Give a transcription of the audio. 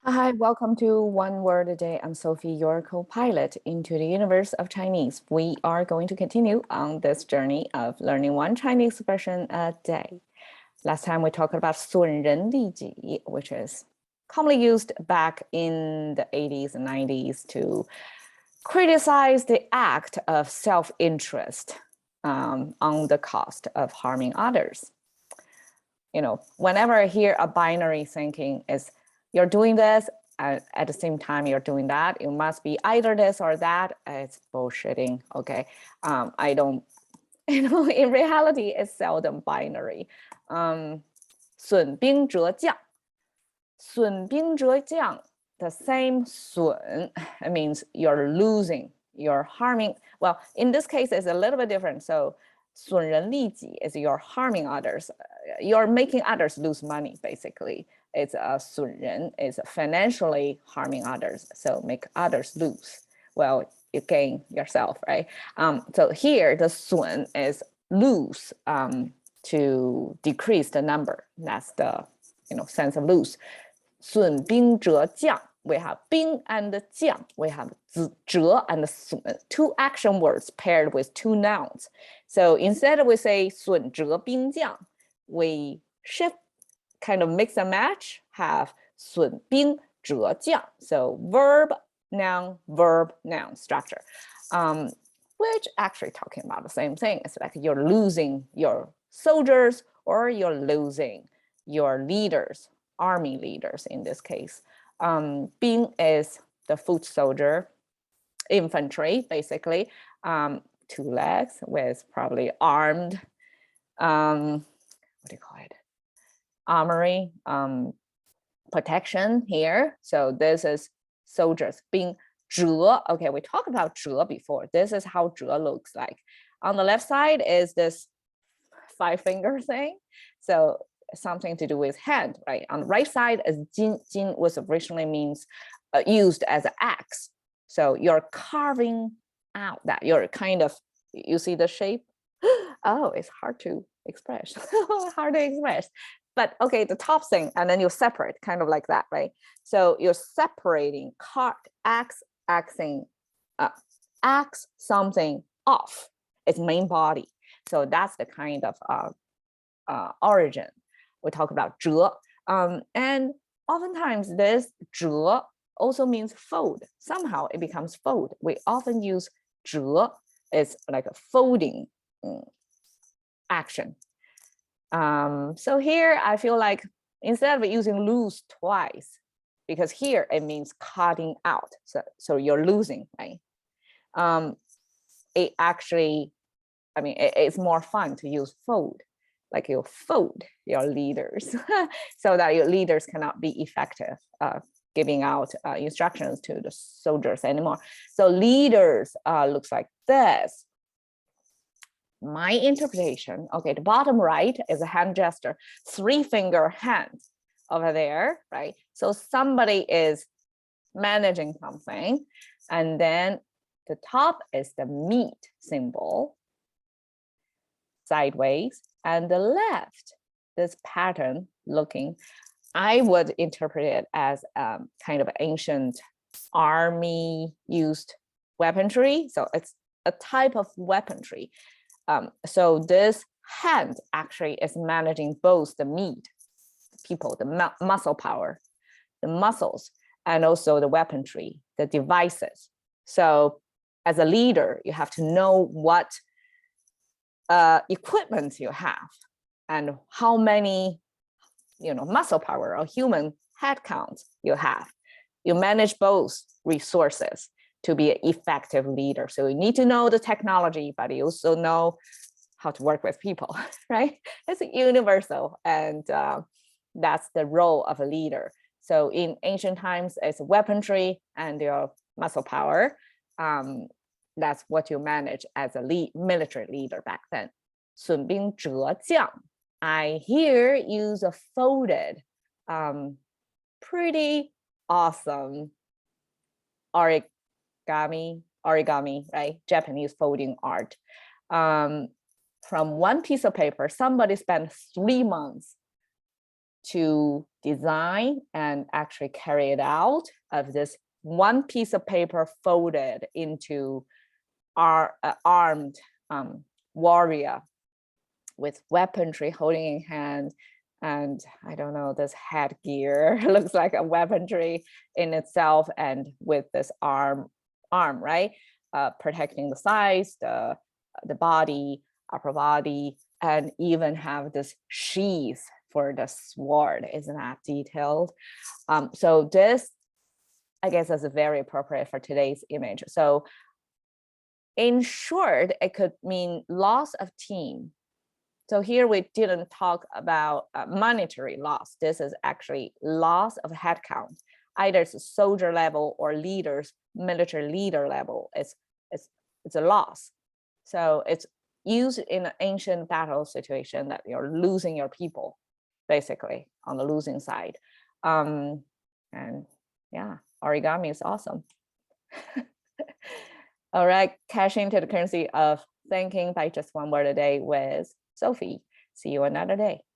Hi, welcome to One Word a Day. I'm Sophie, your co-pilot into the universe of Chinese. We are going to continue on this journey of learning one Chinese expression a day. Last time we talked about 损人利己, which is commonly used back in the 80s and 90s to criticize the act of self-interest on the cost of harming others. Whenever I hear a binary thinking is you're doing this, at the same time you're doing that, it must be either this or that. It's bullshitting. Okay. I don't, in reality, it's seldom binary. 损兵折将. 损兵折将, the same 损, it means you're losing, you're harming. Well, in this case, it's a little bit different. So 损人利己 is you're harming others. You're making others lose money, basically. It's a 损人, is financially harming others. So make others lose. Well, you gain yourself, right? So here, the 损 is lose, to decrease the number. That's the sense of lose. 损兵折将, we have 兵 and 将. We have 折 and 损, two action words paired with two nouns. So instead we say 损折兵将, we shift, kind of mix and match, have 损兵折将. So verb, noun structure, which actually talking about the same thing. It's like you're losing your soldiers or you're losing your leaders, army leaders in this case. 兵 is the foot soldier, infantry, basically. Two legs with probably armed, what do you call it? Armory, protection here. So this is soldiers. 兵折. Okay, we talked about 折 before. This is how 折 looks like. On the left side is this 5-finger thing. So something to do with hand, right? On the right side is 金. 金 was originally means used as an axe. So you're carving out that. You're kind of, you see the shape? Oh, it's hard to express. Hard to express. But okay, the top thing, and then you separate, kind of like that, right? So you're separating, axing, axe something off its main body. So that's the kind of origin. We talk about 折. And oftentimes this 折 also means fold. Somehow it becomes fold. We often use 折 as like a folding action. So here I feel like instead of using lose twice, because here it means cutting out. So you're losing, right? It actually, it's more fun to use fold. Like you fold your leaders so that your leaders cannot be effective giving out instructions to the soldiers anymore. So leaders looks like this. My interpretation, okay, the bottom right is a hand gesture, 3-finger hand over there, right? So somebody is managing something, and then the top is the meat symbol, sideways, and the left, this pattern looking, I would interpret it as kind of ancient army used weaponry. So it's a type of weaponry. So this hand actually is managing both the meat, people, the muscle power, the muscles, and also the weaponry, the devices. So as a leader, you have to know what equipment you have and how many muscle power or human head count you have. You manage both resources to be an effective leader. So you need to know the technology, but you also know how to work with people, right? It's universal, and that's the role of a leader. So in ancient times, it's weaponry and your muscle power. That's what you manage as a military leader back then. 损兵折将. I here use a folded, pretty awesome origami, right? Japanese folding art. From one piece of paper, somebody spent 3 months to design and actually carry it out of this one piece of paper folded into our armed warrior with weaponry holding in hand. And I don't know, this headgear looks like a weaponry in itself, and with this arm, right? Protecting the sides, the body, upper body, and even have this sheath for the sword. Isn't that detailed? So this, I guess, is very appropriate for today's image. So in short, it could mean loss of team. So here we didn't talk about monetary loss. This is actually loss of headcount, either it's soldier level or leaders, military leader level. It's a loss. So it's used in an ancient battle situation that you're losing your people, basically on the losing side. And yeah, origami is awesome. All right, cash into the currency of thinking by just one word a day with Sophie. See you another day.